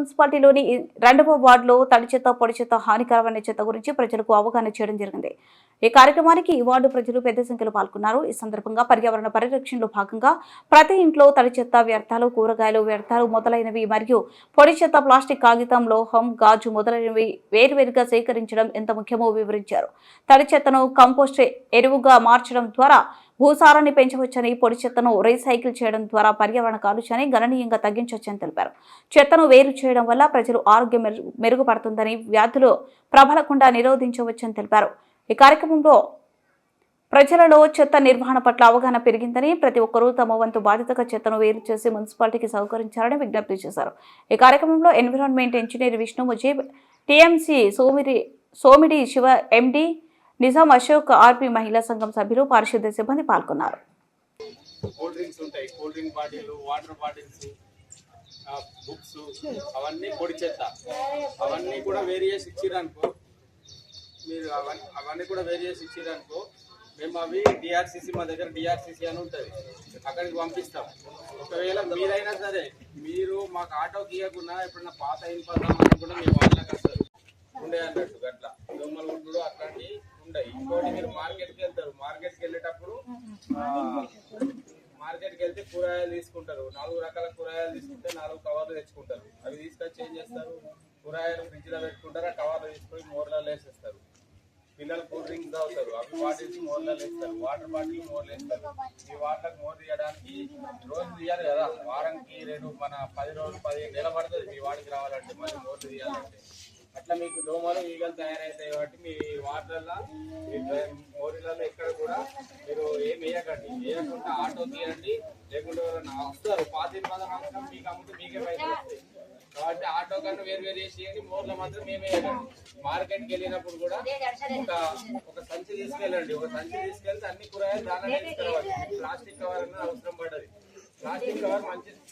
మున్సిపాలిటీలోని 2వ వార్డులో తడి చెత్త, పొడి చెత్త, హానికరమైన చెత్త గురించి ప్రజలకు అవగాహన చేయడం జరిగింది. ఈ కార్యక్రమానికి ఈ వార్డు ప్రజలు పెద్ద సంఖ్యలో పాల్గొన్నారు. ఈ సందర్భంగా పర్యావరణ పరిరక్షణలో భాగంగా ప్రతి ఇంట్లో తడి చెత్త, వ్యర్థాలు, కూరగాయలు వ్యర్థాలు మొదలైనవి మరియు పొడి చెత్త, ప్లాస్టిక్, కాగితం, లోహం, గాజు మొదలైనవి వేర్వేరుగా సేకరించడం ఎంత ముఖ్యమో వివరించారు. తడి చెత్తను కంపోస్ట్ ఎరువుగా మార్చడం ద్వారా భూసారాన్ని పెంచవచ్చని, పొడి చెత్తను రీసైకిల్ చేయడం ద్వారా పర్యావరణ కాలుష్యాన్ని గణనీయంగా తగ్గించవచ్చని తెలిపారు. చెత్తను వేరు చేయడం వల్ల ప్రజలు ఆరోగ్యం మెరుగుపడుతుందని, వ్యాధులు ప్రబలకుండా నిరోధించవచ్చని తెలిపారు. ఈ కార్యక్రమంలో ప్రజలలో చెత్త నిర్వహణ పట్ల అవగాహన పెరిగిందని, ప్రతి ఒక్కరూ తమ వంతు బాధ్యతగా చెత్తను వేరు చేసి మున్సిపాలిటీకి సహకరించాలని విజ్ఞప్తి చేశారు. ఈ కార్యక్రమంలో environment engineer Vishnu Mujeeb, TMC Somidi Siva, MD Nizam Ashok, RP మహిళా సంఘం సభ్యులు, పారిశుద్ధ్య సిబ్బంది పాల్గొన్నారు. కూల్ డ్రింక్స్ ఉంటాయి, cool drink bottle, water bottles, books, అవన్నీ పొడి చెత్త. అవన్నీ కూడా వేరు చేసి ఇచ్చిరనుకో, మీరు అవన్నీ కూడా వేరు చేసి ఇచ్చిరనుకో, మేము అవి డిఆర్సిసి, మా దగ్గర డిఆర్సిసి అని ఉంటుంది, అక్కడికి పంపిస్తాం. ఒకవేళ మీరైనా సరే మీరు మాకు ఆటోకి ఇవ్వకుండా ఎప్పుడన్నా పాత ఇన్ఫర్మేషన్ కూడా మీ వాళ్ళకి వస్తారు ఉండే అన్నట్టు, గట్లా దొమ్మలు గుడ్డు అట్లాంటివి ఉంటాయి. ఇంకోటి మీరు మార్కెట్కి వెళ్తారు, మార్కెట్కి వెళ్ళేటప్పుడు మార్కెట్కి వెళ్తే కూరగాయలు తీసుకుంటారు. 4 రకాల కూరగాయలు తీసుకుంటే 4 కవర్లు తెచ్చుకుంటారు. అవి తీసుకొచ్చి ఏం చేస్తారు, కూరగాయలు ఫ్రిడ్జ్లో పెట్టుకుంటారు, ఆ కవర్లు తీసుకొని మోర్లలో వేసేస్తారు. పిల్లలు కూల్ డ్రింక్స్ తాగుతారు, అవి బాటిల్స్ మోర్లలో వేస్తారు, వాటర్ బాటిల్ మోర్లు వేస్తారు. ఈ వాటర్కి మోర్ తీయడానికి రోజు తీయాలి కదా, వారానికి 10 రోజులు 15 నెలలు పడుతుంది మీ వాడికి రావాలంటే, మళ్ళీ మోర్లు తీయాలంటే. అట్లా మీకు దోమలు, ఈగలు తయారవుతాయి. కాబట్టి మీ వాటర్లో, మీ మోరీలలో ఎక్కడ కూడా మీరు ఏం వేయకుండా ఆటో తీయండి. లేకుంటే వస్తారు పాత పదం మీకు అమ్ముతూ మీకే పైసలు వస్తాయి. కాబట్టి ఆటో కన్నా వేరు చేసేయండి, మోర్లో మాత్రం మేమే వేయకండి. మార్కెట్కి వెళ్ళినప్పుడు కూడా ఒక సంచి తీసుకెళ్ళండి. ఒక సంచి తీసుకెళ్తే అన్ని కూరగాయలు దానిలోనే తీసుకురావాలి. ప్లాస్టిక్ కవర్ అన్నది అవసరం పడ్డది. ప్లాస్టిక్ కవర్ మంచిది.